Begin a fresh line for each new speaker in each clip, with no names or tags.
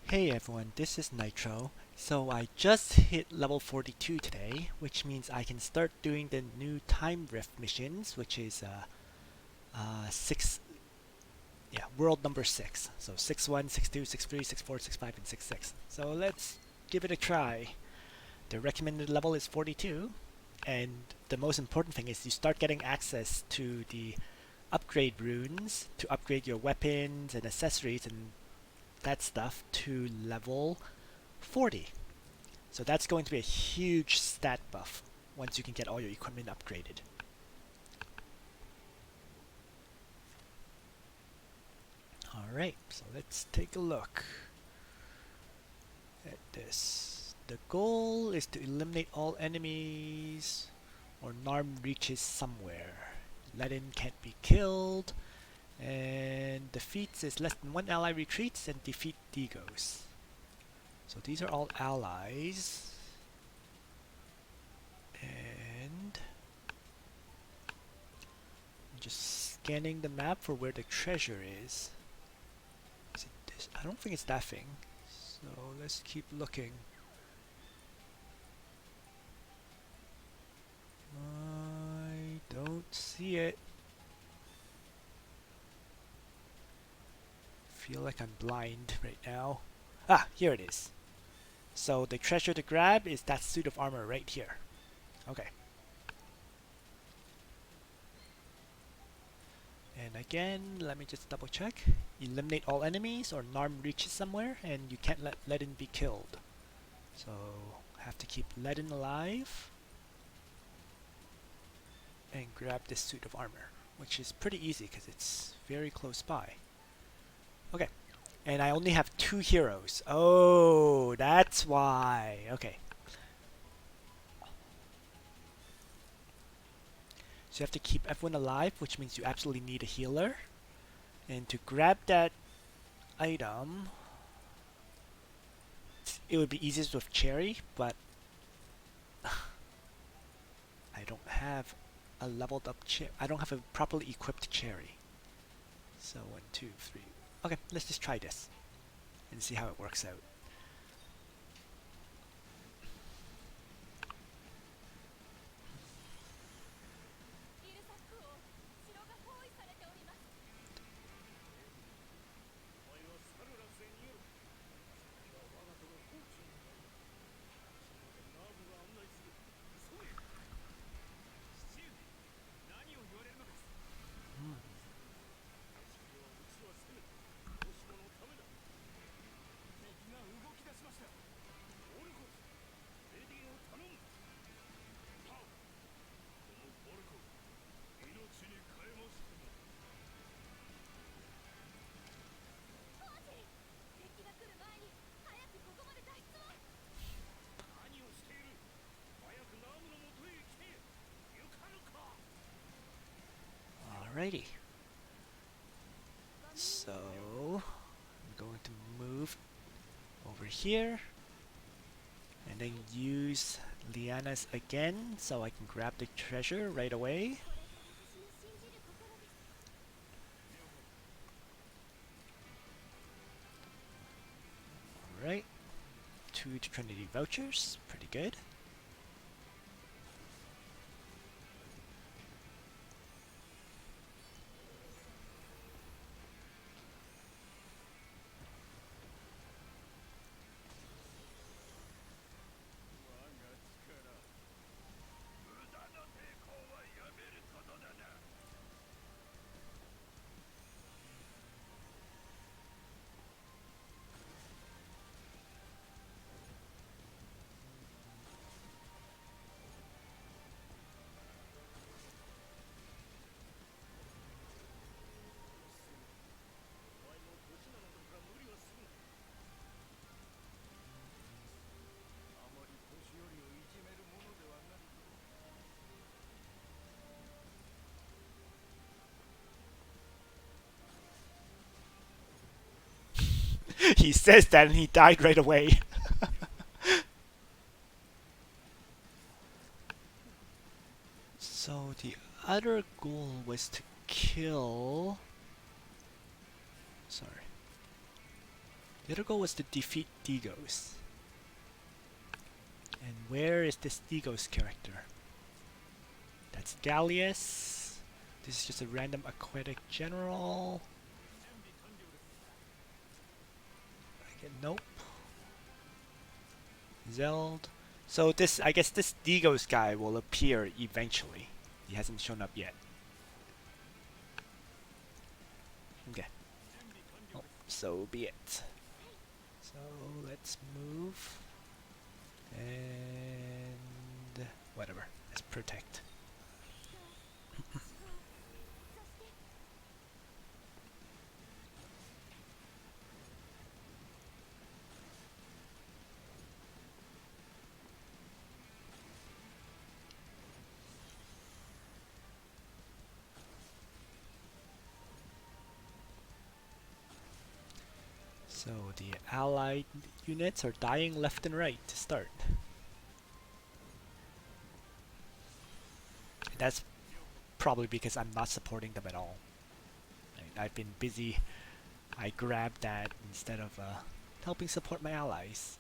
Hey everyone, this is Nitro. So I just hit level 42 today, which means I can start doing the new time rift missions, which is world number 6. So 6-1, 6-2, 6-3, 6-4, 6-5, and 6-6. So let's give it a try. The recommended level is 42, and the most important thing is you start getting access to the upgrade runes to upgrade your weapons and accessories and that stuff to level 40. So that's going to be a huge stat buff once you can get all your equipment upgraded. Alright, so let's take a look at this. The goal is to eliminate all enemies or Narm reaches somewhere. Ledin can't be killed, and the Feats is less than one ally retreats and defeat Digos. So these are all allies. And I'm just scanning the map for where the treasure is. Is it this? I don't think it's that thing. So let's keep looking. I don't see it. Feel like I'm blind right now. Ah, here it is. So the treasure to grab is that suit of armor right here. Okay. And again, let me just double check. Eliminate all enemies or Narm reaches somewhere and you can't let Ledin be killed. So have to keep Ledin alive and grab this suit of armor, which is pretty easy because it's very close by. Okay, and I only have 2 heroes. Oh, that's why. Okay. So you have to keep everyone alive, which means you absolutely need a healer. And to grab that item, it would be easiest with Cherry, but I don't have a leveled up Cherry. I don't have a properly equipped Cherry. So 1, 2, 3. Okay, let's just try this and see how it works out. Alrighty. So I'm going to move over here and then use Liana's again so I can grab the treasure right away. Alright. 2 Trinity vouchers, pretty good. He says that and he died right away. So the other goal was to kill... Sorry. The other goal was to defeat Digos. And where is this Digos character? That's Gallius. This is just a random aquatic general. Okay, nope. Zeld. So this, I guess this Digos guy will appear eventually. He hasn't shown up yet. Okay. Oh, so be it. So let's move. And whatever. Let's protect. So the allied units are dying left and right to start. And that's probably because I'm not supporting them at all. I've been busy. I grabbed that instead of helping support my allies.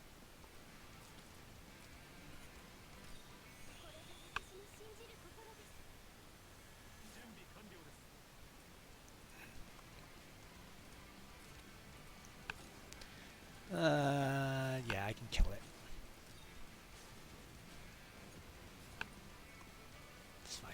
Yeah, I can kill it. It's fine.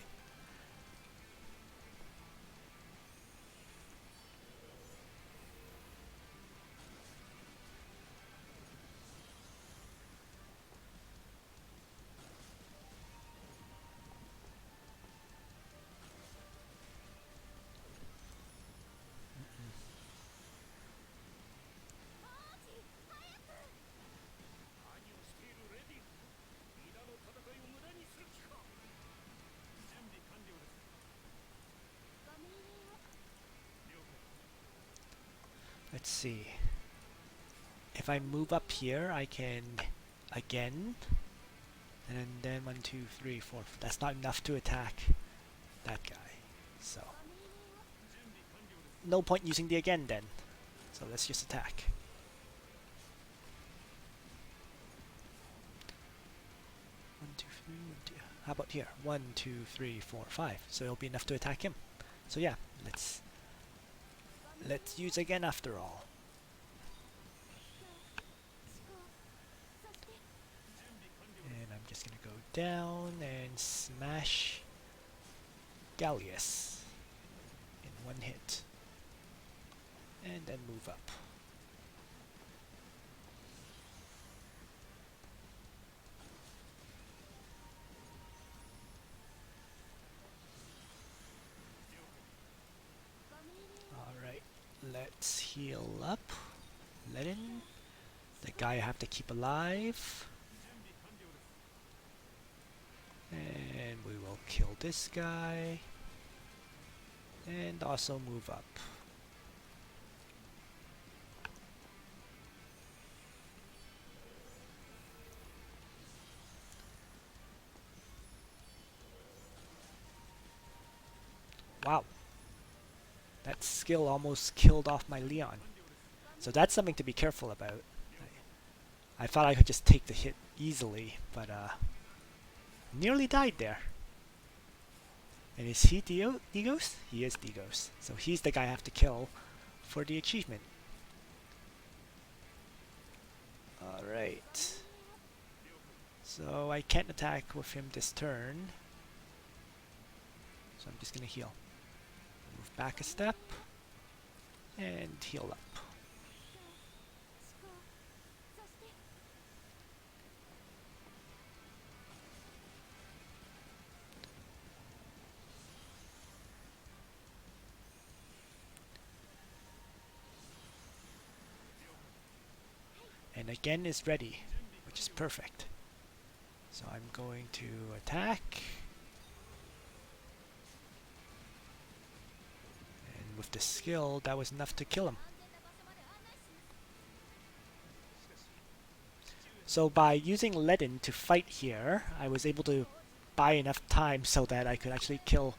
Let's see. If I move up here, I can again. And then 1, 2, 3, 4. That's not enough to attack that guy. So no point using the again then. So let's just attack. 1, 2, 3, 1, 2. How about here? 1, 2, 3, 4, 5. So it'll be enough to attack him. So yeah, let's use again after all. And I'm just gonna go down and smash Gallius in one hit. And then move up. Alright, let's heal up. Ledin, the guy I have to keep alive. And we will kill this guy. And also move up. Wow. That skill almost killed off my Leon. So that's something to be careful about. I thought I could just take the hit easily, but nearly died there. And is he Digos? He is Digos. So he's the guy I have to kill for the achievement. Alright. So I can't attack with him this turn. So I'm just gonna heal. Move back a step. And heal up. And again is ready, which is perfect. So I'm going to attack. And with the skill, that was enough to kill him. So by using Ledin to fight here, I was able to buy enough time so that I could actually kill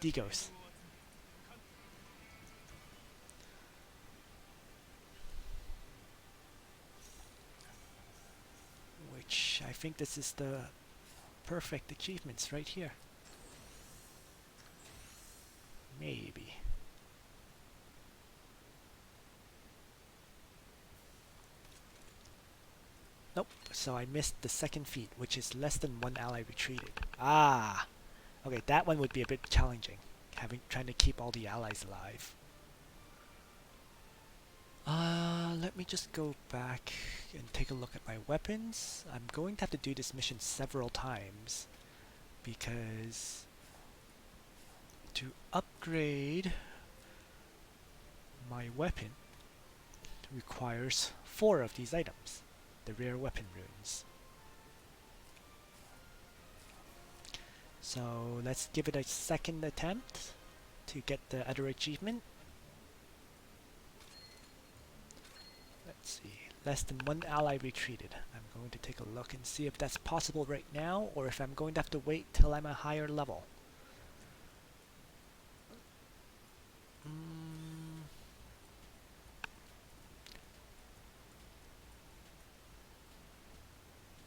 Digos. think this is the perfect achievements right here. Maybe. Nope, so I missed the second feat, which is less than one ally retreated. Ah! Okay, that one would be a bit challenging, trying to keep all the allies alive. Let me just go back and take a look at my weapons. I'm going to have to do this mission several times because to upgrade my weapon requires 4 of these items, the rare weapon runes. So let's give it a second attempt to get the other achievement. Let's see, less than one ally retreated. I'm going to take a look and see if that's possible right now, or if I'm going to have to wait till I'm a higher level.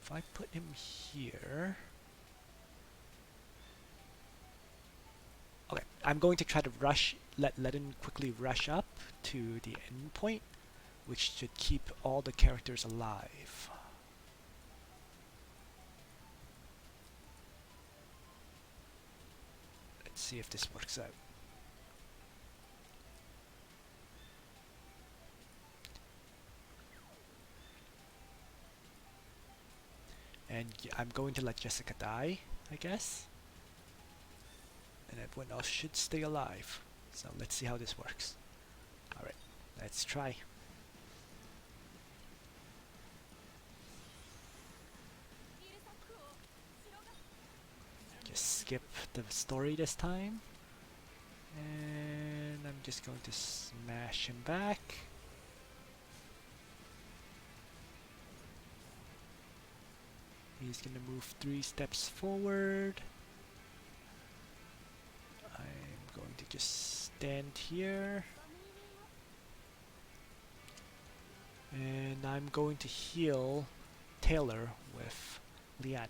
If I put him here... Okay, I'm going to try to let him quickly rush up to the end point, which should keep all the characters alive. Let's see if this works out. And I'm going to let Jessica die, I guess. And everyone else should stay alive. So let's see how this works. Alright, let's try. Just skip the story this time. And I'm just going to smash him back. He's gonna move 3 steps forward. I'm going to just stand here. And I'm going to heal Taylor with Liana.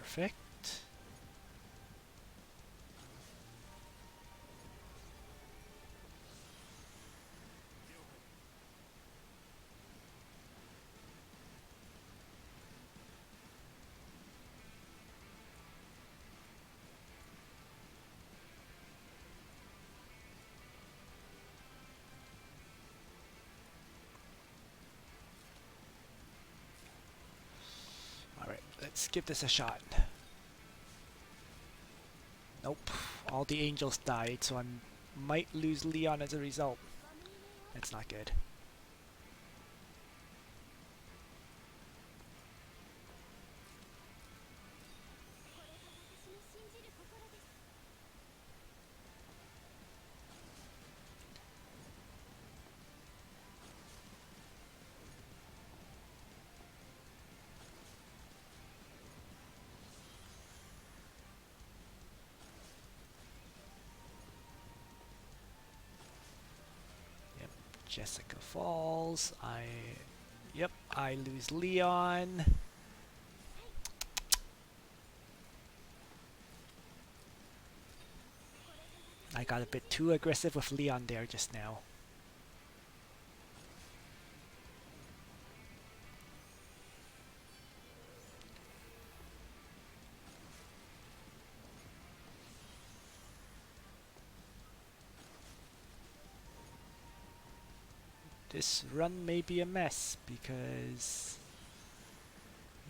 Perfect. Alright, let's give this a shot. Nope, all the angels died, so I might lose Leon as a result. That's not good. Jessica falls. Yep, I lose Leon. I got a bit too aggressive with Leon there just now. This run may be a mess because...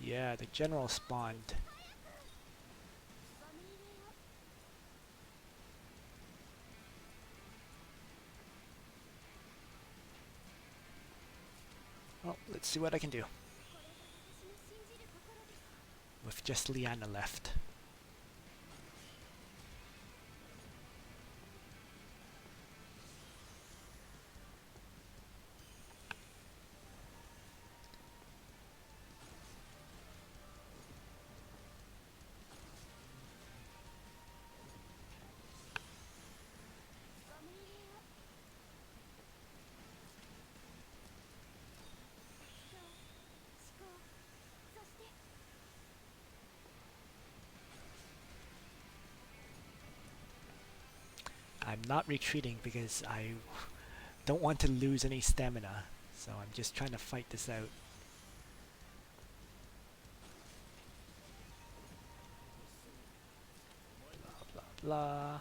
yeah, the general spawned. Well, let's see what I can do. With just Liana left. I'm not retreating because I don't want to lose any stamina. So I'm just trying to fight this out. Blah, blah.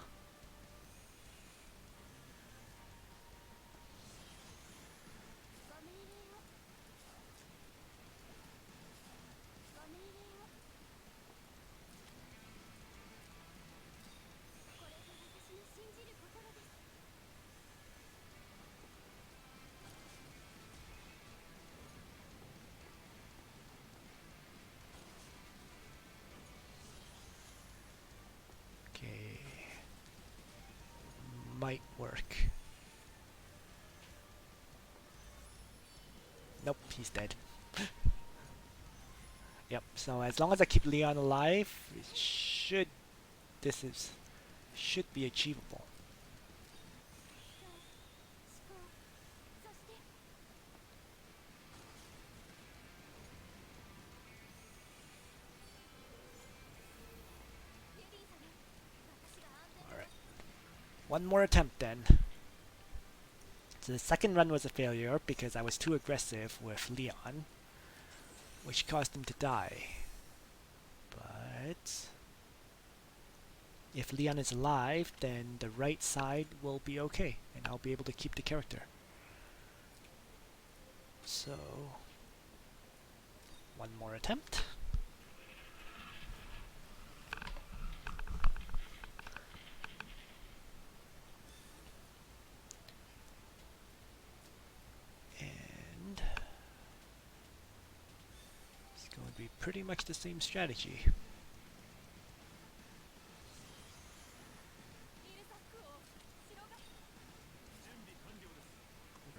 Okay. Might work. Nope, he's dead. Yep, so as long as I keep Leon alive, should be achievable. Alright. One more attempt then. So the second run was a failure because I was too aggressive with Leon, which caused him to die. But if Leon is alive, then the right side will be okay, and I'll be able to keep the character. So, one more attempt. And it's going to be pretty much the same strategy.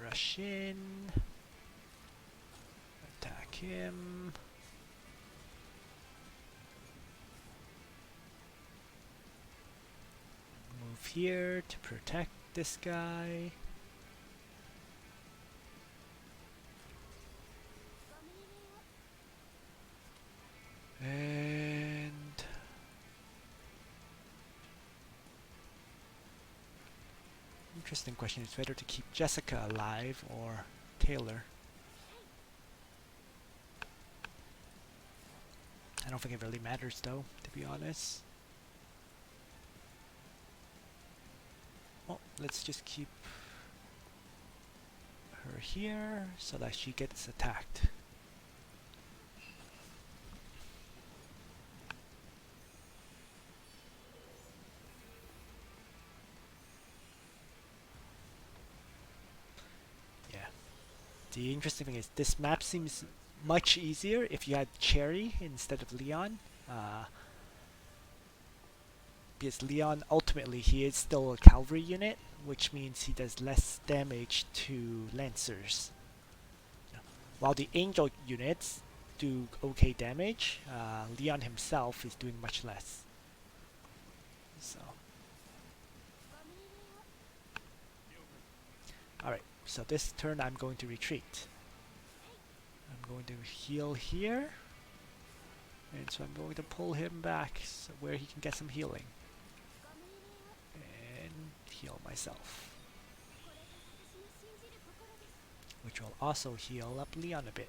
Rush in, attack him. Move here to protect this guy. And interesting question, it's better to keep Jessica alive or Taylor. I don't think it really matters though, to be honest. Well, let's just keep her here so that she gets attacked. Yeah. The interesting thing is this map seems much easier if you had Cherry instead of Leon. Because Leon, ultimately, he is still a cavalry unit, which means he does less damage to Lancers. While the Angel units do okay damage, Leon himself is doing much less. So, alright, so this turn I'm going to retreat. I'm going to heal here, and so I'm going to pull him back so where he can get some healing. And heal myself. Which will also heal up Leon a bit.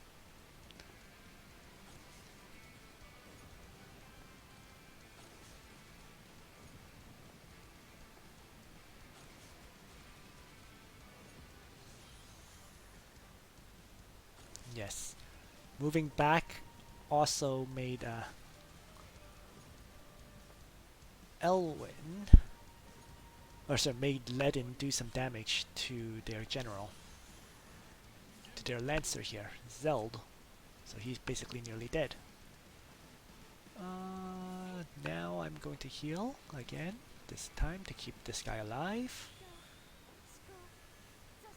Yes. Moving back also made Elwyn, or sorry, made Ledin do some damage to their general, to their lancer here, Zeld. So he's basically nearly dead. Now I'm going to heal again, this time to keep this guy alive.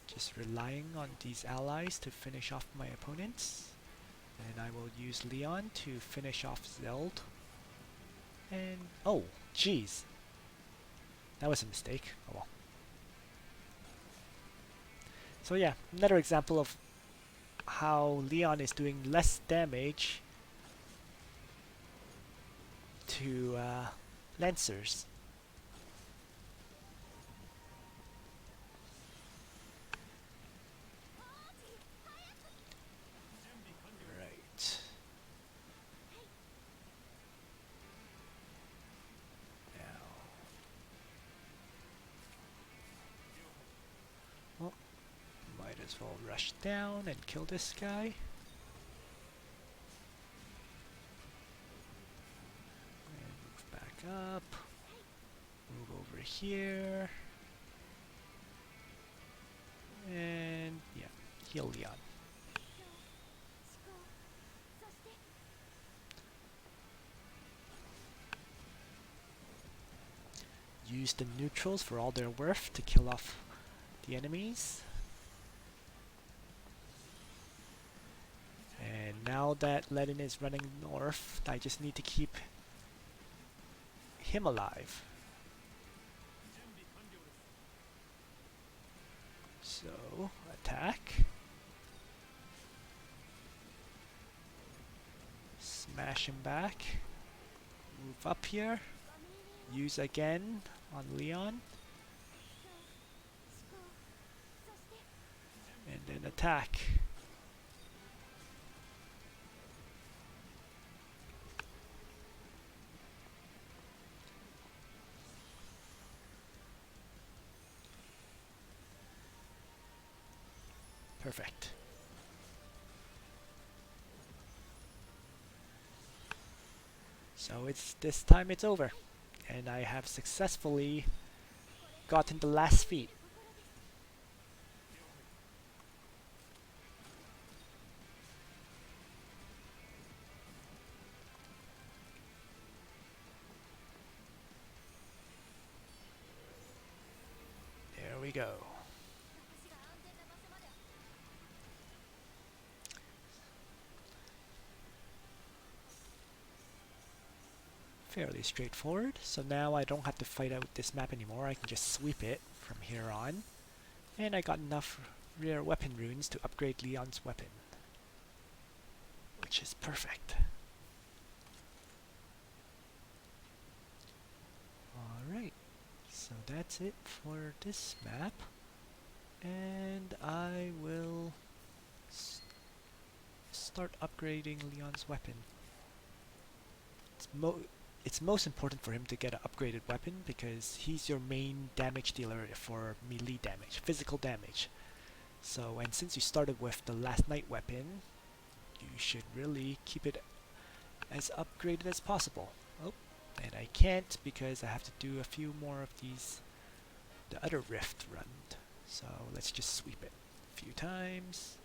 Just relying on these allies to finish off my opponents. And I will use Leon to finish off Zeld. And, oh, jeez. That was a mistake. Oh well. So yeah, another example of how Leon is doing less damage to Lancers. Might as well rush down and kill this guy. And move back up. Move over here. And yeah, heal Leon. Use the neutrals for all their worth to kill off the enemies. And now that Ledin is running north, I just need to keep him alive. So, attack. Smash him back. Move up here. Use again on Leon. And then attack. Perfect. So this time it's over. And I have successfully gotten the last feat. There we go. Fairly straightforward. So now I don't have to fight out this map anymore. I can just sweep it from here on. And I got enough rare weapon runes to upgrade Leon's weapon, which is perfect. Alright, so that's it for this map. And I will start upgrading Leon's weapon. It's most important for him to get an upgraded weapon because he's your main damage dealer for melee damage, physical damage. So, and since you started with the last night weapon, you should really keep it as upgraded as possible. Oh, and I can't because I have to do a few more of these, the other rift run. So let's just sweep it a few times.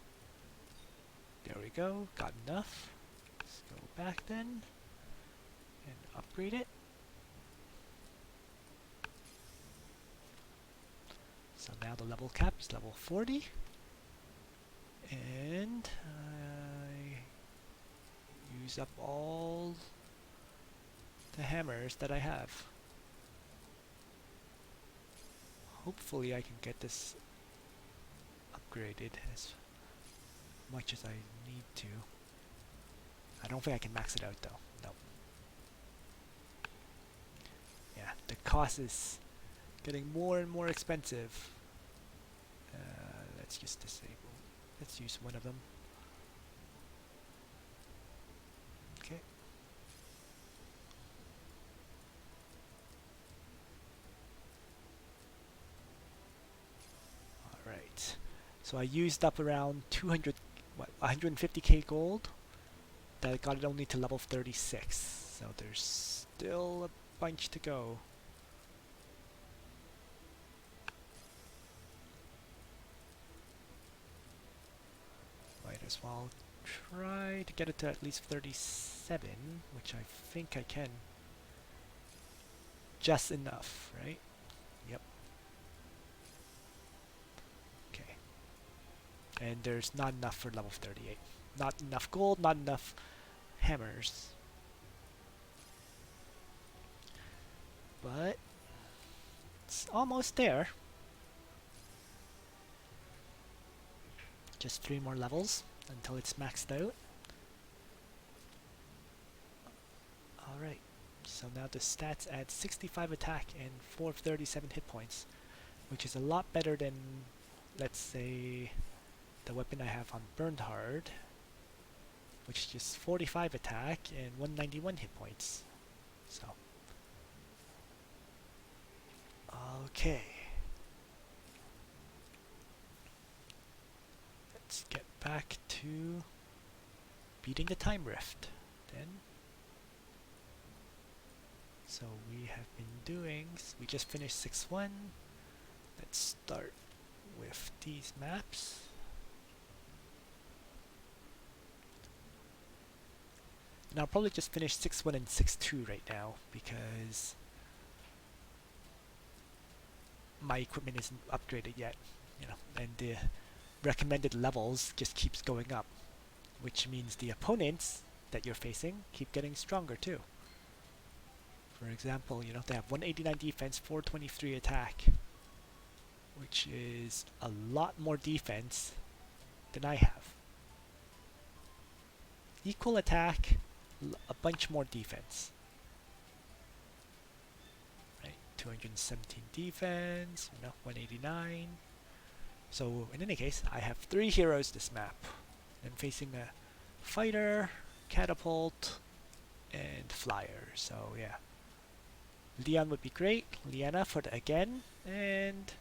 There we go, got enough. Let's go back then and upgrade it. So now the level cap is level 40. And I use up all the hammers that I have. Hopefully I can get this upgraded as much as I need to. I don't think I can max it out though. No. Yeah, the cost is getting more and more expensive. Let's just disable. Let's use one of them. Okay. Alright. So I used up around 150k gold. That got it only to level 36. So there's still a bunch to go. Might as well try to get it to at least 37, which I think I can. Just enough, right? Yep. Okay. And there's not enough for level 38. Not enough gold, not enough hammers. But it's almost there. Just 3 more levels until it's maxed out. Alright, so now the stats add 65 attack and 437 hit points, which is a lot better than, let's say, the weapon I have on Bernhard, which is just 45 attack and 191 hit points. So, okay. let's get back to beating the time rift then. So we have been doing, we just finished 6-1. Let's start with these maps. And I'll probably just finish 6-1 and 6-2 right now because my equipment isn't upgraded yet, and the recommended levels just keeps going up, which means the opponents that you're facing keep getting stronger too. For example, they have 189 defense, 423 attack, which is a lot more defense than I have. Equal attack, a bunch more defense. Right, 217 defense, 189. So in any case, I have 3 heroes this map. I'm facing a fighter, catapult, and flyer. So yeah, Leon would be great. Liana for the again, and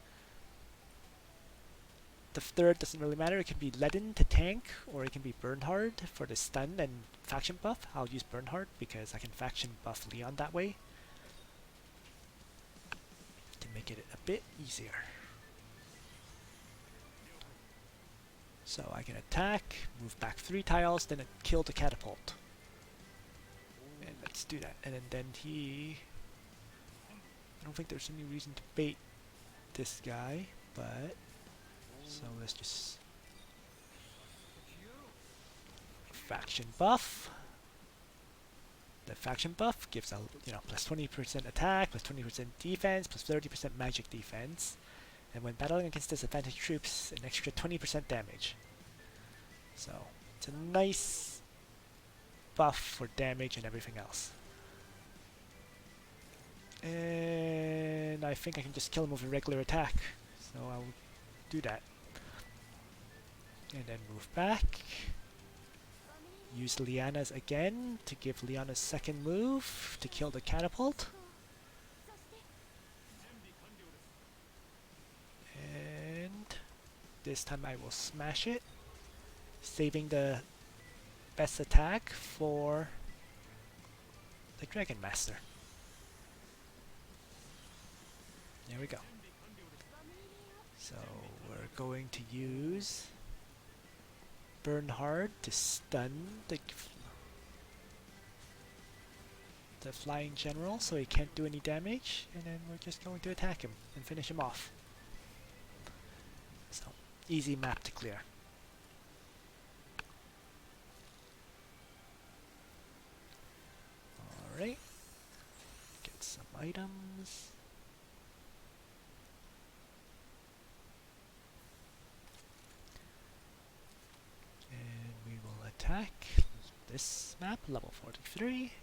the third doesn't really matter. It can be Ledin to tank, or it can be Bernhard for the stun and faction buff. I'll use Bernhard because I can faction buff Leon that way to make it a bit easier. So I can attack, move back 3 tiles, then kill the catapult. And let's do that. And then I don't think there's any reason to bait this guy, but so let's just faction buff. The faction buff gives a plus 20% attack, plus 20% defense, plus 30% magic defense, and when battling against disadvantaged troops, an extra 20% damage. So it's a nice buff for damage and everything else. And I think I can just kill him with a regular attack, so I'll do that. And then move back. Use Liana's again to give Liana's second move to kill the catapult. And this time I will smash it, saving the best attack for the Dragon Master. There we go. So we're going to use Bernhard to stun the flying general so he can't do any damage, and then we're just going to attack him and finish him off. So, easy map to clear. Alright, get some items. And we will attack this map, level 43.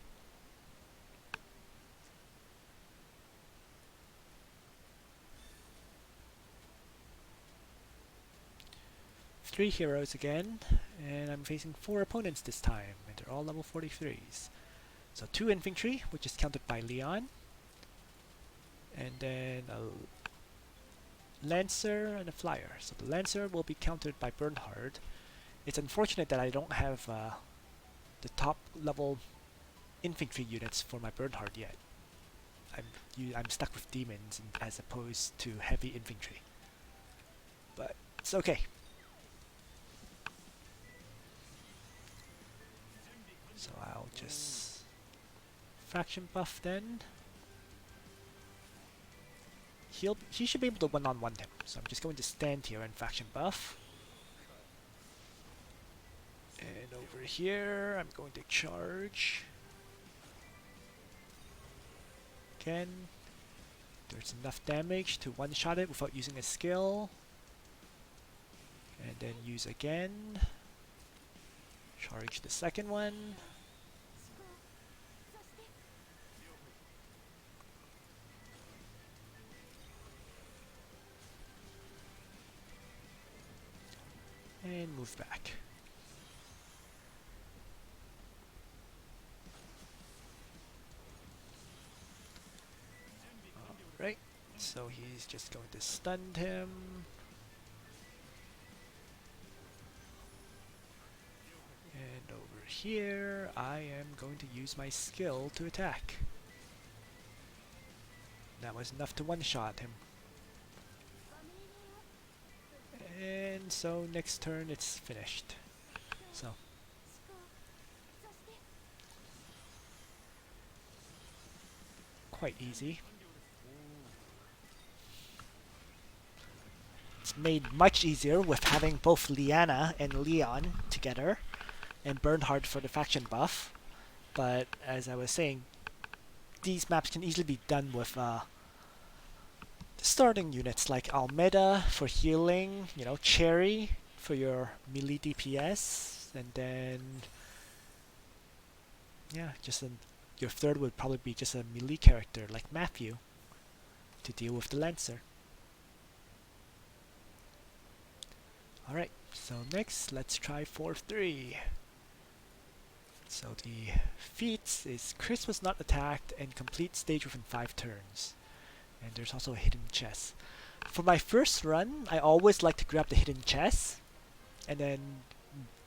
Three heroes again, and I'm facing 4 opponents this time, and they're all level 43s. So 2 infantry, which is counted by Leon, and then a Lancer and a Flyer. So the Lancer will be countered by Bernhard. It's unfortunate that I don't have the top level infantry units for my Bernhard yet. I'm stuck with demons as opposed to heavy infantry, but it's okay. So I'll just faction buff then. He should be able to one-on-one him. So I'm just going to stand here and faction buff. And over here I'm going to charge. Again, there's enough damage to one-shot it without using a skill. And then use again. Charge the second one. And move back. Alright, so he's just going to stun him. here, I am going to use my skill to attack. That was enough to one-shot him. And so next turn it's finished. So quite easy. It's made much easier with having both Liana and Leon together, and Bernhard for the faction buff. But as I was saying, these maps can easily be done with starting units like Almeda for healing, Cherry for your melee DPS, and then yeah, your third would probably be just a melee character like Matthew to deal with the Lancer. Alright, so next let's try 4-3. So the feats is Chris was not attacked and complete stage within 5 turns. And there's also a hidden chest. For my first run, I always like to grab the hidden chest, and then,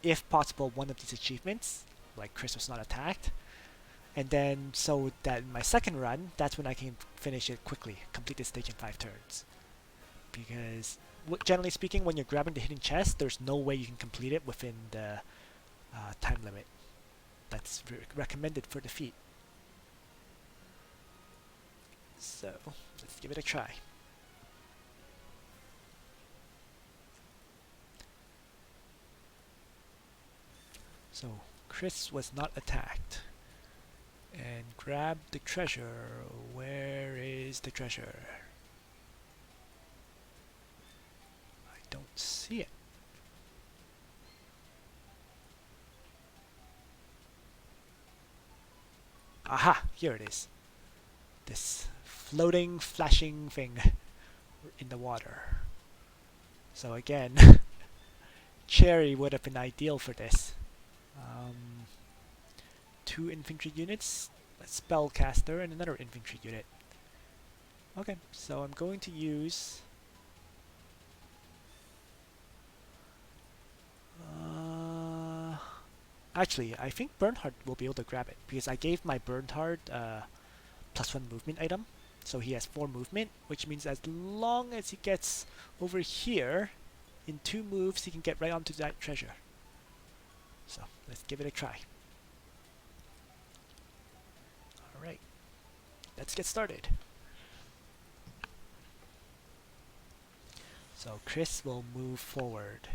if possible, one of these achievements, like Chris was not attacked, and then so that in my second run, that's when I can finish it quickly, complete the stage in 5 turns. Because, generally speaking, when you're grabbing the hidden chest, there's no way you can complete it within the time limit that's recommended for the feat. So, let's give it a try. So, Chris was not attacked. And grab the treasure. Where is the treasure? I don't see it. Aha! Here it is. This floating, flashing thing in the water. So again, Cherry would have been ideal for this. 2 infantry units, a spellcaster, and another infantry unit. Okay, so I'm going to use actually, I think Bernhard will be able to grab it, because I gave my Bernhard +1 movement item, so he has 4 movement, which means as long as he gets over here, in 2 moves he can get right onto that treasure. So, let's give it a try. Alright, let's get started. So Chris will move forward.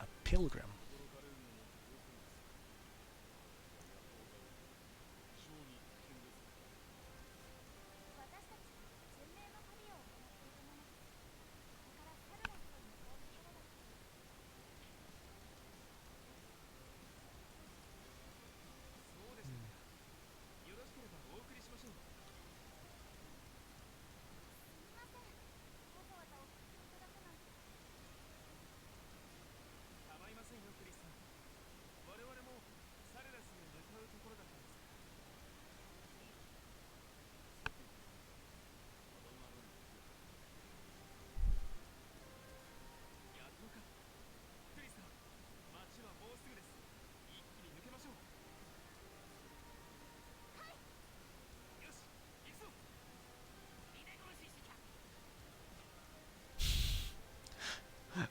A pilgrim.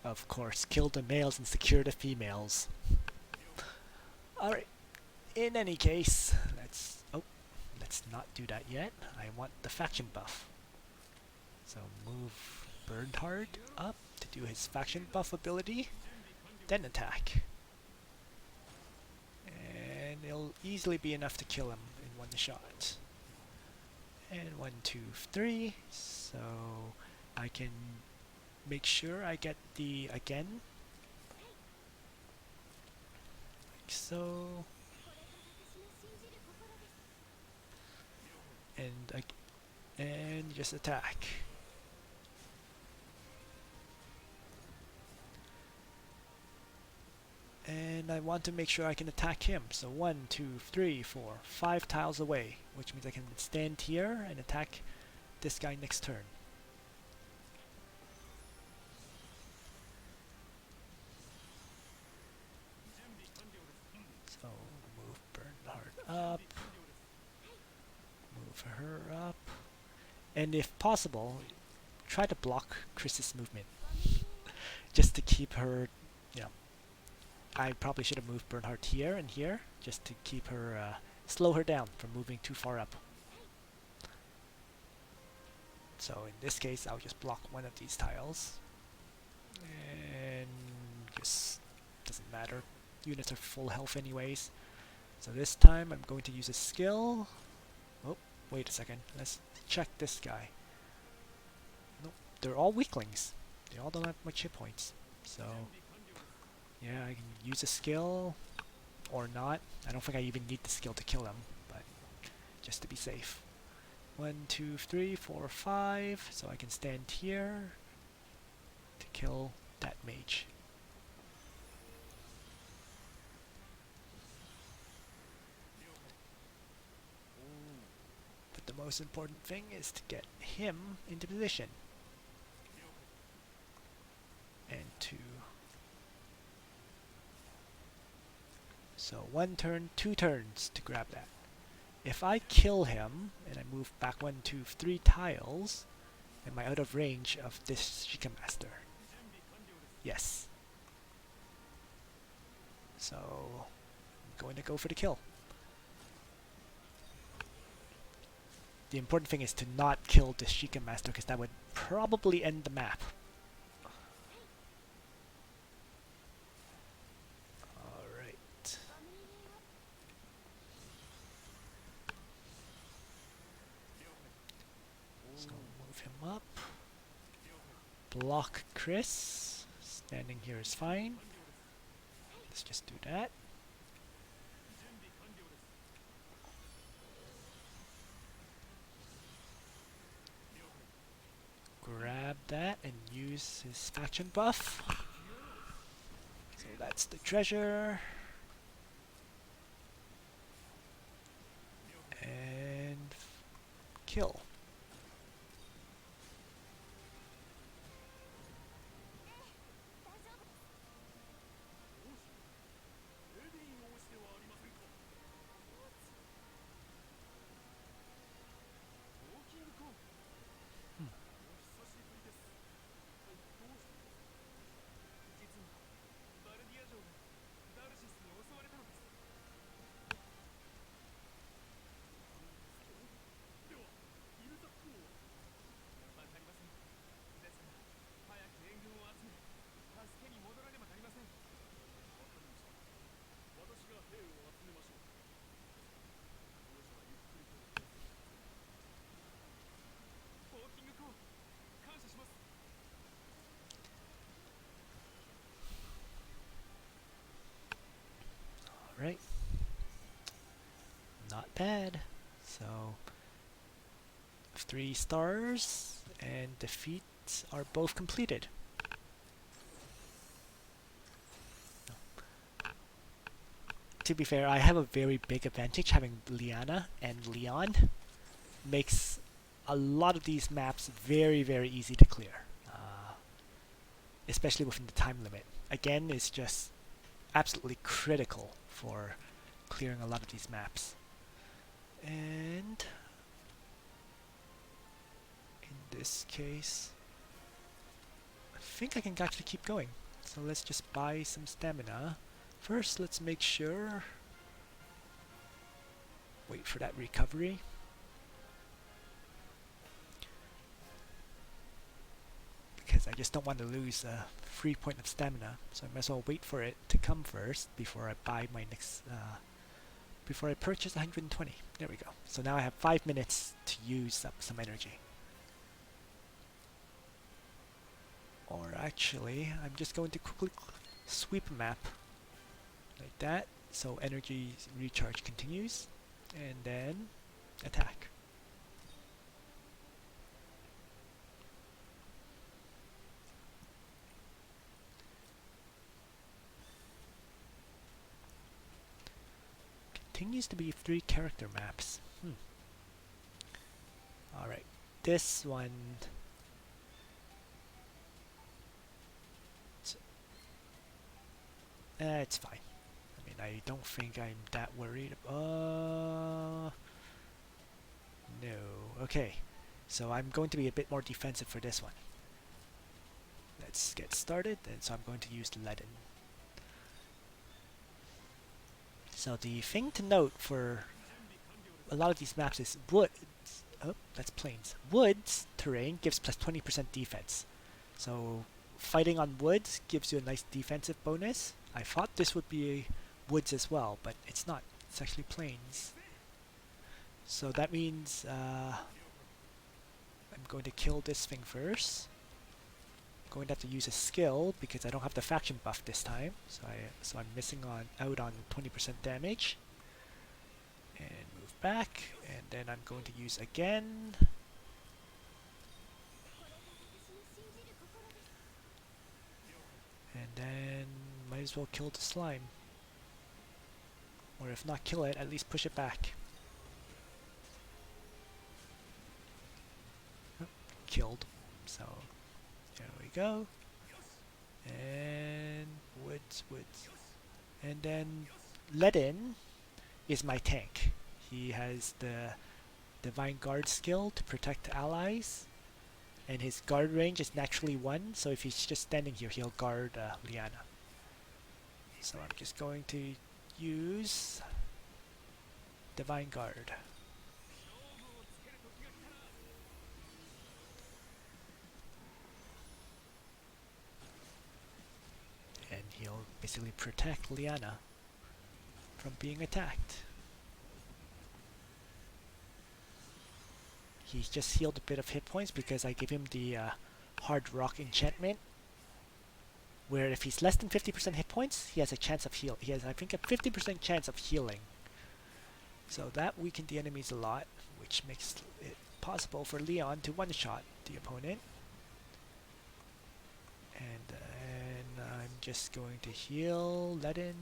Of course, kill the males and secure the females. Alright, in any case, let's not do that yet. I want the faction buff. So move Bernhard up to do his faction buff ability, then attack. And it'll easily be enough to kill him in one shot. And 1, 2, 3, so I can make sure I get the again, like so, and And just attack. And I want to make sure I can attack him. So 1, 2, 3, 4, 5 tiles away, which means I can stand here and attack this guy next turn. So move Bernhard up, move her up, and if possible, try to block Chris's movement, just to keep her, you know, I probably should have moved Bernhard here and here, just to keep her, slow her down from moving too far up. So in this case, I'll just block one of these tiles, and just doesn't matter. Units are full health anyways. So this time I'm going to use a skill. Oh, wait a second. Let's check this guy. Nope, they're all weaklings. They all don't have much hit points. So yeah, I can use a skill or not. I don't think I even need the skill to kill him, but just to be safe. 1, 2, 3, 4, 5. So I can stand here to kill that mage. But the most important thing is to get him into position. And 2. So 1 turn, 2 turns to grab that. If I kill him, and I move back 1, 2, 3 tiles, am I out of range of this Shika Master? Yes. So I'm going to go for the kill. The important thing is to not kill the Shika Master, because that would probably end the map. Alright. So move him up. Block Chris. Standing here is fine. Let's just do that. Grab that and use his faction buff. So that's the treasure. And kill. Alright. Not bad. So 3 stars and the feats are both completed. To be fair, I have a very big advantage having Liana and Leon. Makes a lot of these maps very, very easy to clear. Especially within the time limit. Again, it's just absolutely critical for clearing a lot of these maps. And in this case, I think I can actually keep going. So let's just buy some stamina. First, let's make sure. Wait for that recovery. Because I just don't want to lose a free point of stamina, so I might as well wait for it to come first before I buy my next, before I purchase 120. There we go. So now I have 5 minutes to use up some energy. Or actually, I'm just going to quickly sweep a map like that, so energy recharge continues, and then attack. Continues to be 3 character maps. Alright, this one... it's fine. I mean, I don't think I'm that worried. No. Okay, so I'm going to be a bit more defensive for this one. Let's get started, and so I'm going to use leaden. So the thing to note for a lot of these maps is woods. Oh, that's plains. Woods terrain gives plus 20% defense. So fighting on woods gives you a nice defensive bonus. I thought this would be woods as well, but it's not. It's actually plains. So that means I'm going to kill this thing first. I'm going to have to use a skill because I don't have the faction buff this time. So I'm missing out on 20% damage. And move back, and then I'm going to use again. And then might as well kill the slime. Or if not kill it, at least push it back. Oh, killed. So there we go. And woods. And then leaden is my tank. He has the Divine Guard skill to protect allies, and his guard range is naturally 1, so if he's just standing here, he'll guard Liana. So I'm just going to use Divine Guard. And he'll basically protect Liana from being attacked. He's just healed a bit of hit points because I gave him the Hard Rock enchantment, where if he's less than 50% hit points, he has a chance of heal. He has, I think, a 50% chance of healing. So that weakened the enemies a lot, which makes it possible for Leon to one-shot the opponent. And then I'm just going to heal leaden.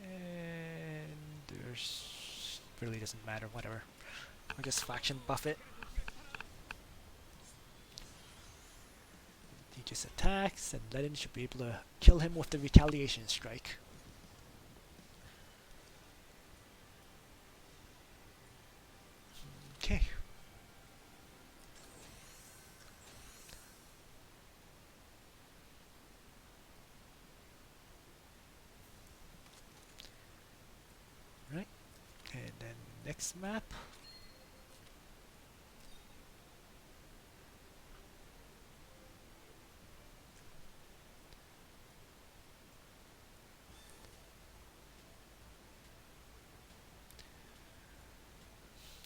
And there's... really doesn't matter, whatever. I'll just faction buff it. He just attacks, and leaden should be able to kill him with the retaliation strike. Okay. Right, and then next map.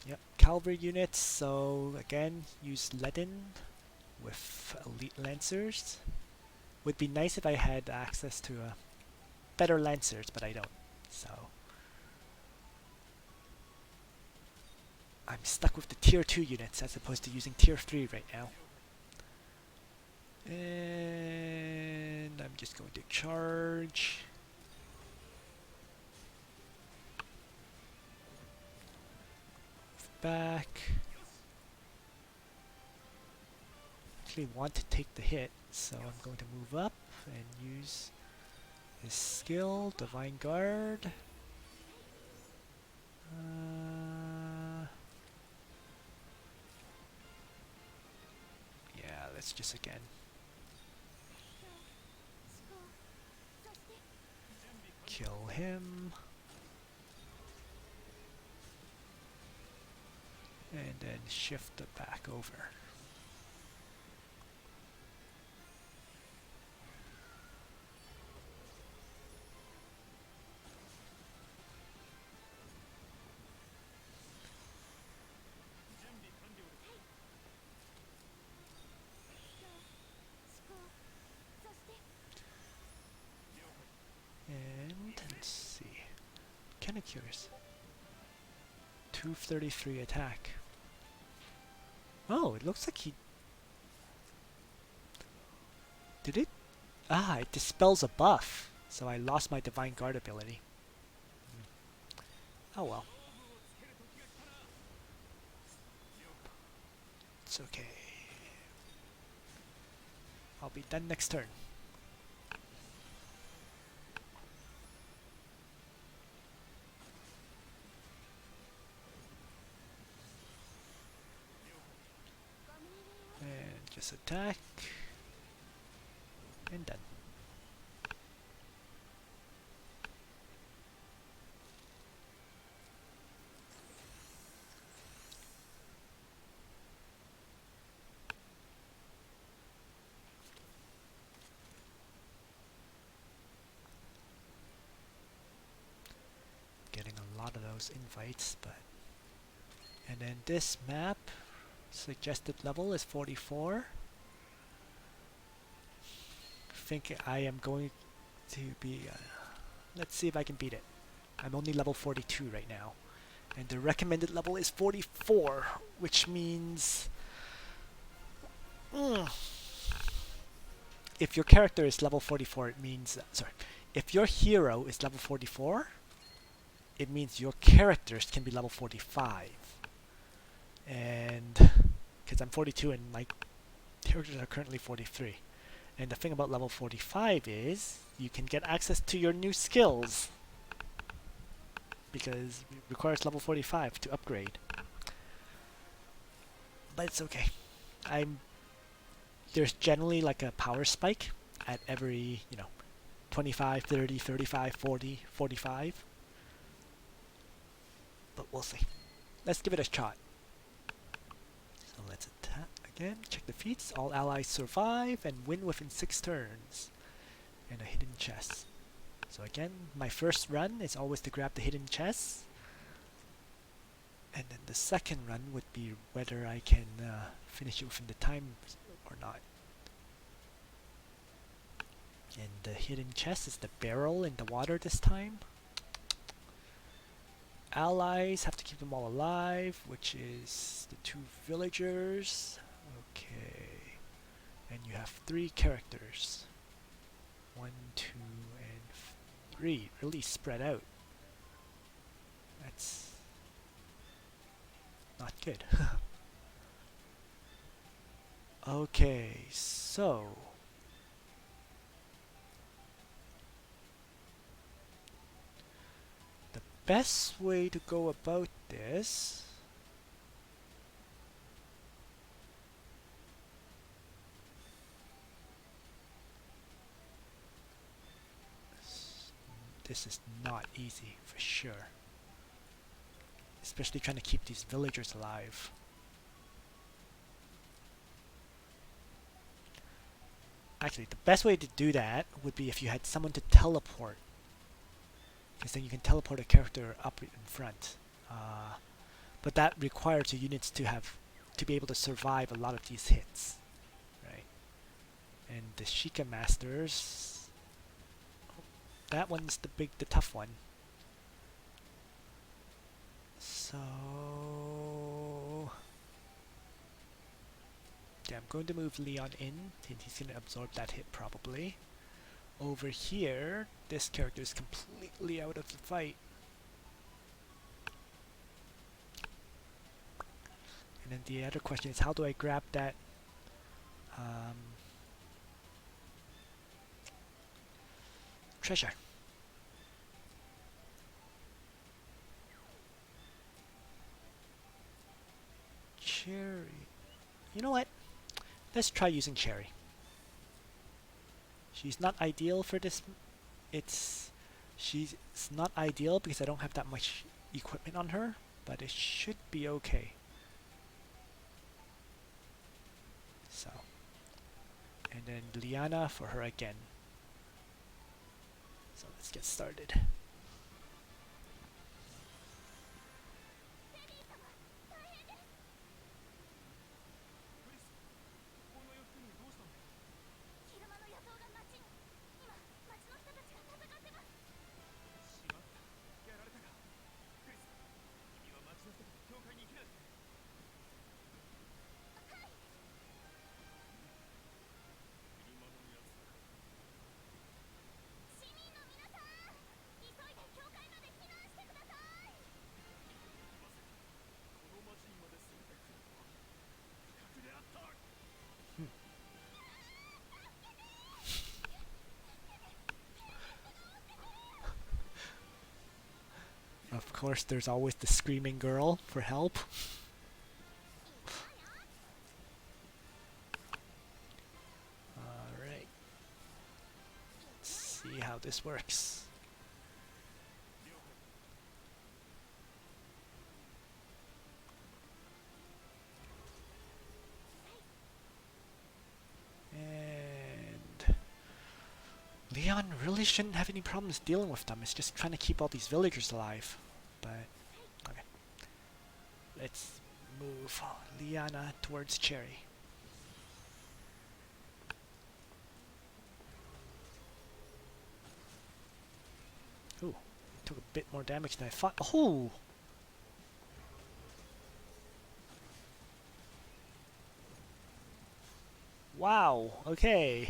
Yep, cavalry units, so again, use leaden with elite lancers. Would be nice if I had access to better lancers, but I don't, so I'm stuck with the tier 2 units as opposed to using tier 3 right now. And I'm just going to charge. Back. Actually want to take the hit, so I'm going to move up and use his skill, Divine Guard. Yeah, let's just again. Kill him. And then shift it back over. And let's see. Kinda curious. 233 attack. Oh, it looks like he... Did it? Ah, it dispels a buff, so I lost my Divine Guard ability. Oh well. It's okay. I'll be done next turn. And just attack. And done. Getting a lot of those invites, but... And then this map, suggested level is 44. Think I am going to be... let's see if I can beat it. I'm only level 42 right now. And the recommended level is 44, which means... if your character is level 44, it means... sorry. If your hero is level 44, it means your characters can be level 45. And... because I'm 42 and my characters are currently 43. And the thing about level 45 is you can get access to your new skills. Because it requires level 45 to upgrade. But it's okay. There's generally like a power spike at every, 25, 30, 35, 40, 45. But we'll see. Let's give it a shot. So let's attack again. Check the feats. All allies survive and win within 6 turns. And a hidden chest. So again, my first run is always to grab the hidden chest. And then the second run would be whether I can finish it within the time or not. And the hidden chest is the barrel in the water this time. Allies, have to keep them all alive, which is the 2 villagers. Okay. And you have 3 characters. 1, 2, and 3. Really spread out. That's not good. Okay, so... the best way to go about this... this is not easy, for sure. Especially trying to keep these villagers alive. Actually, the best way to do that would be if you had someone to teleport. Because then you can teleport a character up in front. But that requires the units to be able to survive a lot of these hits. Right? And the Sheikah Masters... that one's the tough one. So... yeah, I'm going to move Leon in, and he's going to absorb that hit probably. Over here, this character is completely out of the fight. And then the other question is, how do I grab that treasure? Cherry. You know what? Let's try using Cherry. She's not ideal for this. She's not ideal because I don't have that much equipment on her, but it should be okay. So, and then Liana for her again. So let's get started. course, there's always the screaming girl for help. Alright. Let's see how this works. And Leon really shouldn't have any problems dealing with them. It's just trying to keep all these villagers alive. But, okay. Let's move Liana towards Cherry. Ooh, took a bit more damage than I thought. Oh! Wow, okay.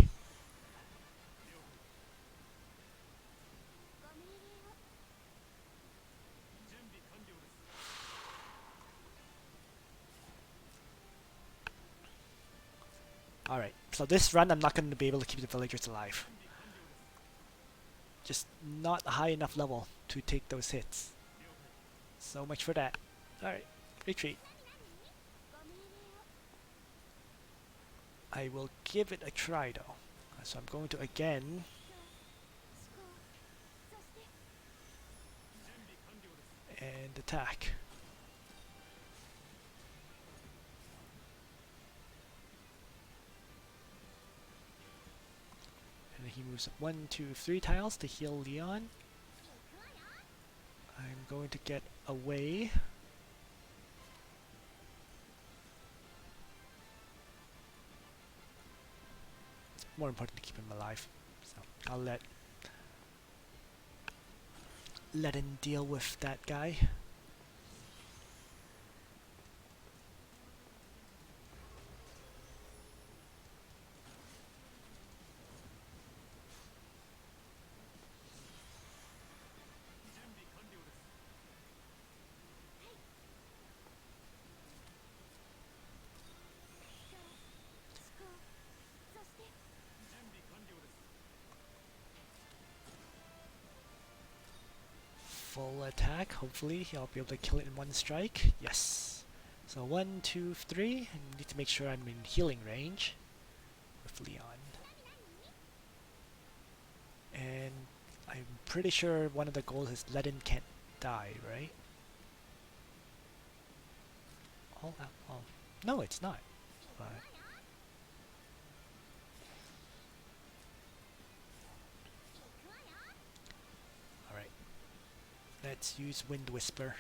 Alright, so this run I'm not going to be able to keep the villagers alive. Just not a high enough level to take those hits. So much for that. Alright, retreat. I will give it a try though. So I'm going to again and attack. And he moves 1, 2, 3 tiles to heal Leon. I'm going to get away. More important to keep him alive. So I'll let him deal with that guy. Full attack. Hopefully I'll be able to kill it in one strike. Yes. So 1, 2, 3. I need to make sure I'm in healing range with Leon. And I'm pretty sure one of the goals is Ledin can't die, right? Oh, oh. No, it's not. But alright. Let's use Wind Whisper.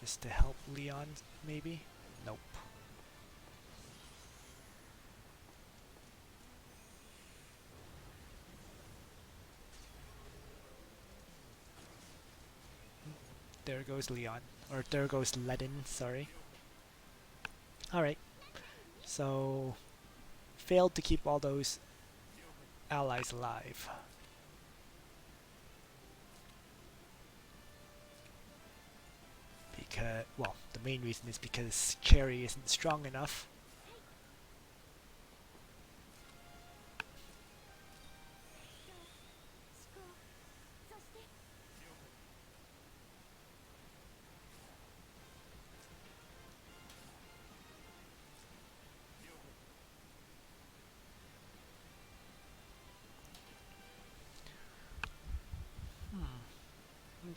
Just to help Leon, maybe? Nope. There goes Leon. Or there goes Ledin, sorry. Alright. So, failed to keep all those allies alive. Because, well, the main reason is because Cherry isn't strong enough.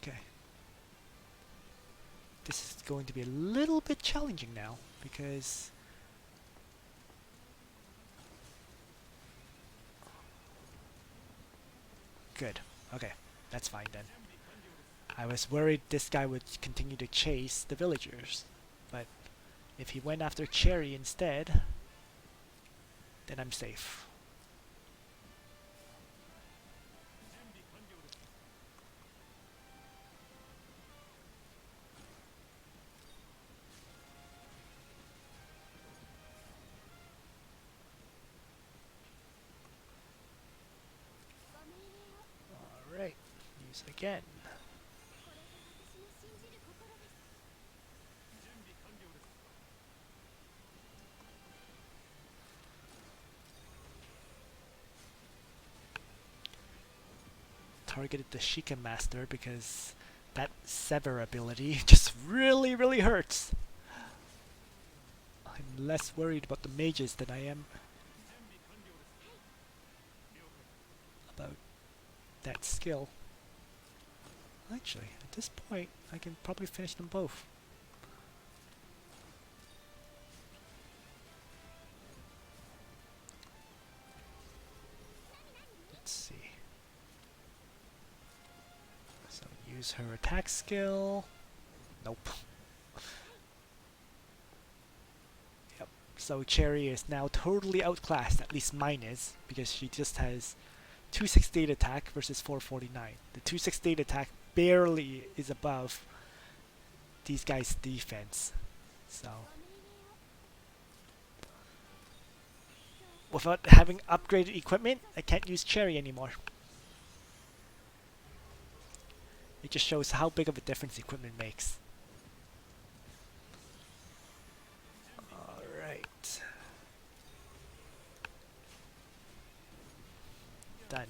Okay. This is going to be a little bit challenging now, because good. Okay, that's fine then. I was worried this guy would continue to chase the villagers, but if he went after Cherry instead, then I'm safe. Alright, use again. targeted the Shika Master because that Sever ability just really hurts. I'm less worried about the mages than I am about that skill. Actually, at this point, I can probably finish them both. Let's see. So use her attack skill. Nope. Yep. So Cherry is now totally outclassed, at least mine is, because she just has 268 attack versus 449. The 268 attack barely is above these guys' defense. So without having upgraded equipment, I can't use Cherry anymore. It just shows how big of a difference equipment makes. Alright. Done.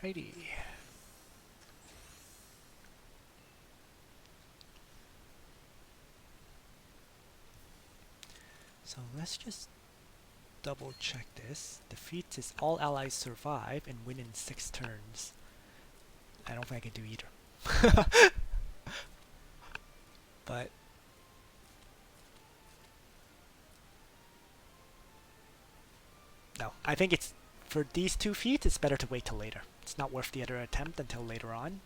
Alrighty. So let's just double check this. The feat is all allies survive and win in 6 turns. I don't think I can do either. But no, I think it's for these 2 feats, it's better to wait till later. It's not worth the other attempt until later on.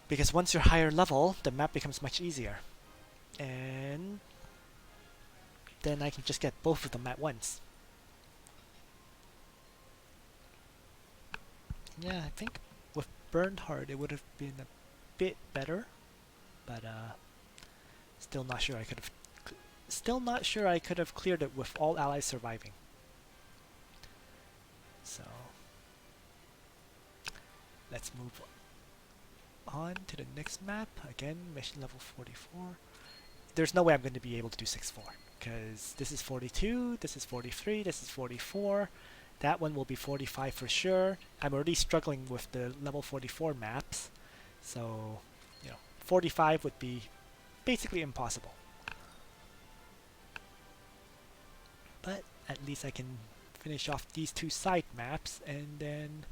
Because once you're higher level, the map becomes much easier. And then I can just get both of them at once. Yeah, I think with Burned Heart it would have been a bit better, but still not sure I could have cleared it with all allies surviving. So let's move on to the next map. Again, mission level 44. There's no way I'm going to be able to do 6-4 because this is 42, this is 43, this is 44. That one will be 45 for sure. I'm already struggling with the level 44 maps, so 45 would be basically impossible. But at least I can finish off these 2 side maps and then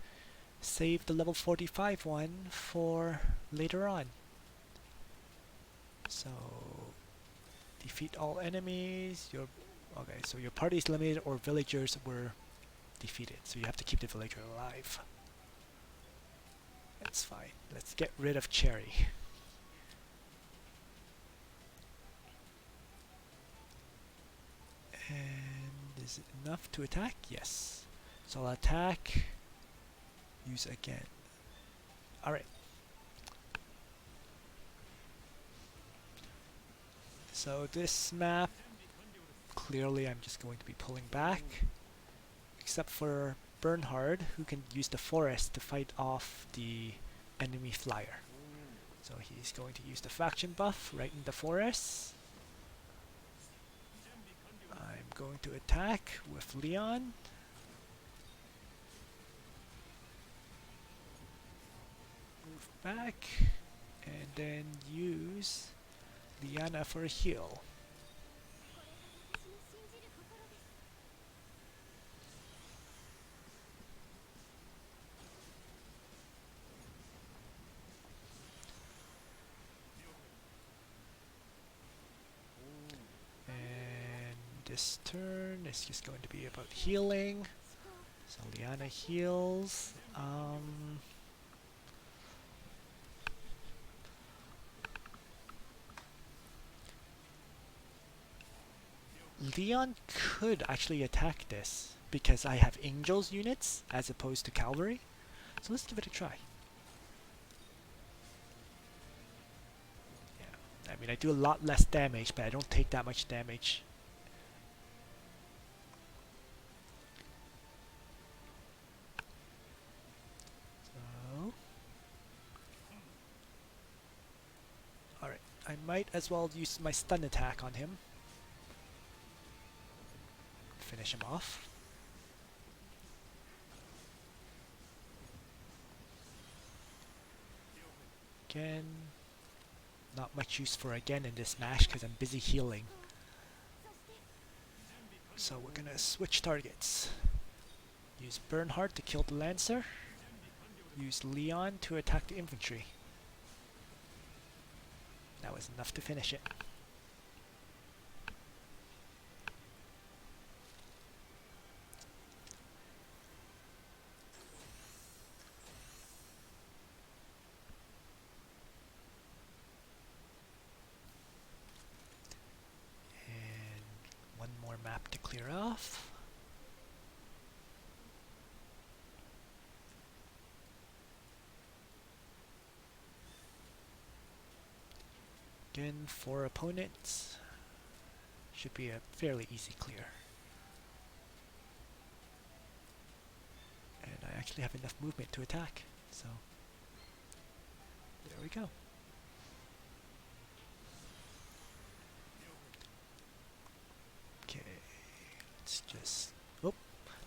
save the level 45 one for later on. So defeat all enemies. Okay, so your party is limited or villagers were defeated, so you have to keep the villager alive. That's fine. Let's get rid of Cherry. And is it enough to attack? Yes. So I'll attack. Use again. Alright. So this map clearly I'm just going to be pulling back, except for Bernhard, who can use the forest to fight off the enemy flyer. So he's going to use the faction buff right in the forest. I'm going to attack with Leon. Move back, and then use Liana for a heal. And this turn is just going to be about healing. So Liana heals. Leon could actually attack this because I have Angels units as opposed to Cavalry. So let's give it a try. Yeah, I mean I do a lot less damage, but I don't take that much damage. So, alright, I might as well use my stun attack on him. Finish him off. Again, not much use for again in this match because I'm busy healing. So we're gonna switch targets. Use Bernhard to kill the Lancer. Use Leon to attack the infantry. That was enough to finish it. One more map to clear off. Again, 4 opponents. Should be a fairly easy clear. And I actually have enough movement to attack, so there we go. Okay, let's just... oh,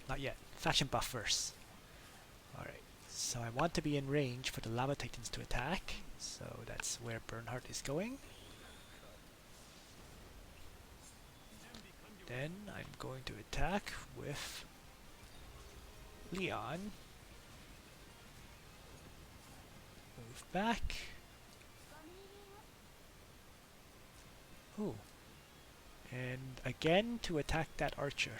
not yet. Faction buff first. Alright, so I want to be in range for the Lava Titans to attack, so that's where Bernhard is going. Then I'm going to attack with Leon. Move back. Ooh. And again to attack that archer.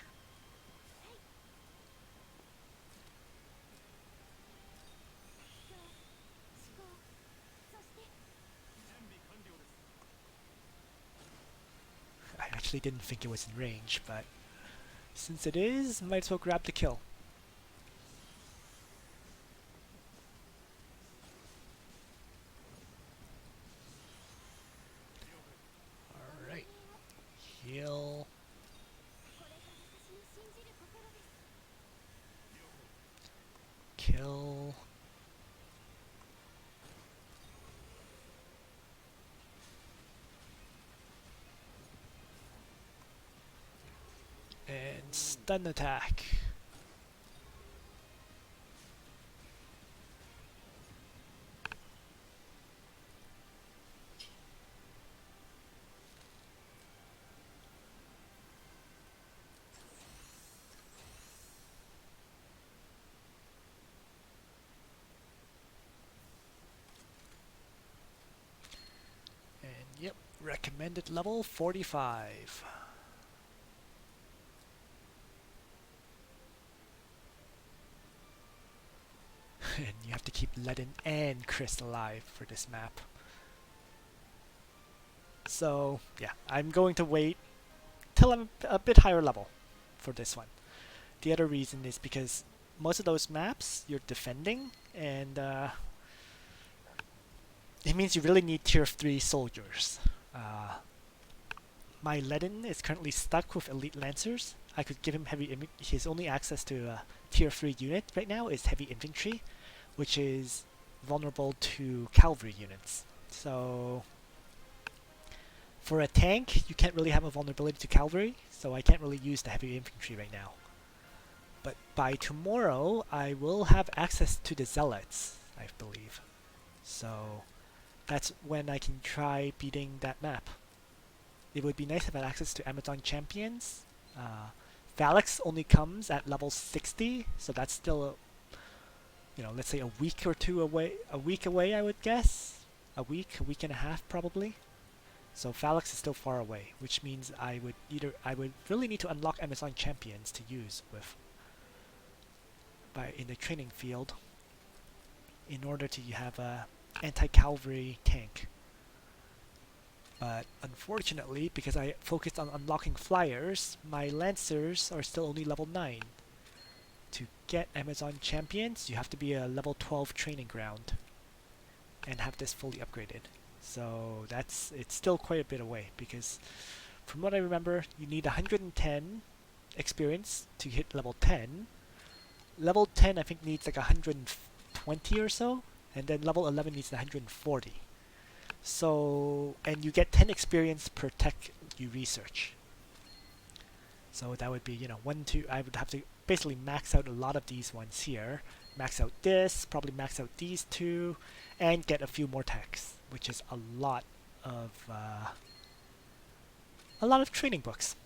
I actually didn't think it was in range, but since it is, might as well grab the kill. Alright. Heal. Kill. And stun attack. And yep, recommended level 45. And you have to keep Ledin and Chris alive for this map. So yeah, I'm going to wait till I'm a bit higher level for this one. The other reason is because most of those maps you're defending, and it means you really need tier 3 soldiers. my Ledin is currently stuck with elite lancers. I could give him his only access to a tier 3 unit right now is heavy infantry, which is vulnerable to cavalry units. So for a tank, you can't really have a vulnerability to cavalry, so I can't really use the heavy infantry right now. But by tomorrow, I will have access to the zealots, I believe. So that's when I can try beating that map. It would be nice if I had access to Amazon champions. Valix only comes at level 60, so that's still, let's say a week or two away. A week away, I would guess. A week and a half probably. So Valix is still far away, which means I would really need to unlock Amazon champions to use in the training field in order to have a anti-cavalry tank. But unfortunately, because I focused on unlocking flyers, my lancers are still only level 9. To get Amazon champions, you have to be a level 12 training ground and have this fully upgraded. So it's still quite a bit away, because from what I remember, you need 110 experience to hit level 10. Level 10 I think needs like 120 or so, and then level 11 needs 140. So, and you get 10 experience per tech you research. So that would be, 1, 2, I would have to basically max out a lot of these ones here. Max out this, probably max out these two, and get a few more techs, which is a lot of training books.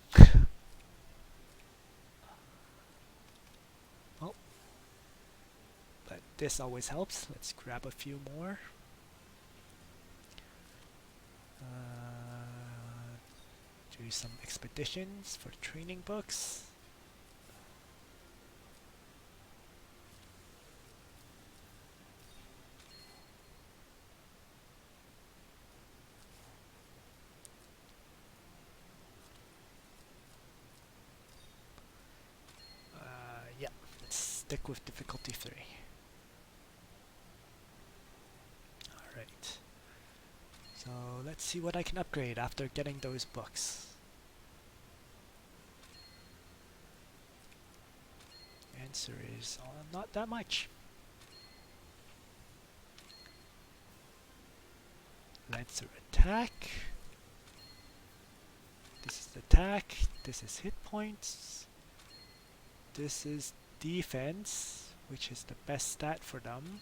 Oh, but this always helps. Let's grab a few more. Do some expeditions for training books. Yeah, let's stick with difficulty 3. Alright. So let's see what I can upgrade after getting those books. Answer is not that much. Lancer attack. This is attack. This is hit points. This is defense, which is the best stat for them.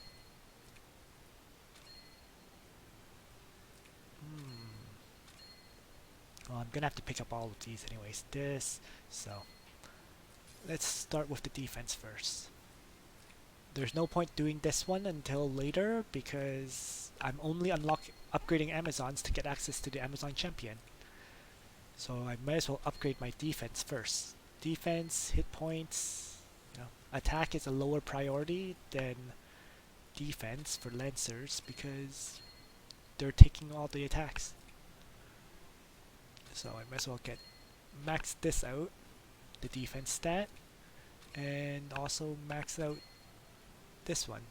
Well, I'm gonna have to pick up all of these anyways. So let's start with the defense first. There's no point doing this one until later because I'm only upgrading Amazons to get access to the Amazon champion. So I might as well upgrade my defense first. Defense, hit points, attack is a lower priority than defense for Lancers because they're taking all the attacks. So I might as well max this out, the defense stat, and also max out this one.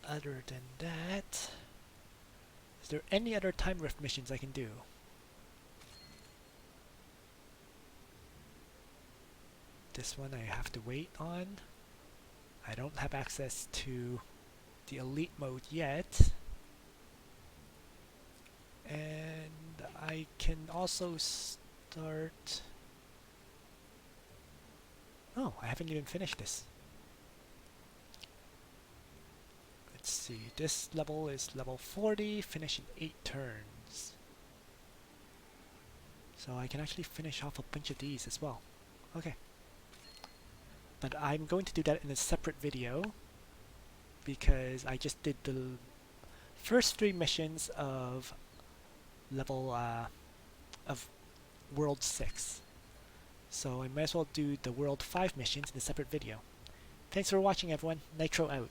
Other than that, is there any other time rift missions I can do? This one I have to wait on. I don't have access to the elite mode yet. And I can also start... Oh, I haven't even finished this. Let's see, this level is level 40, finish in 8 turns. So I can actually finish off a bunch of these as well. Okay. But I'm going to do that in a separate video because I just did the first 3 missions of level of World 6. So I might as well do the World 5 missions in a separate video. Thanks for watching everyone. Nitro out.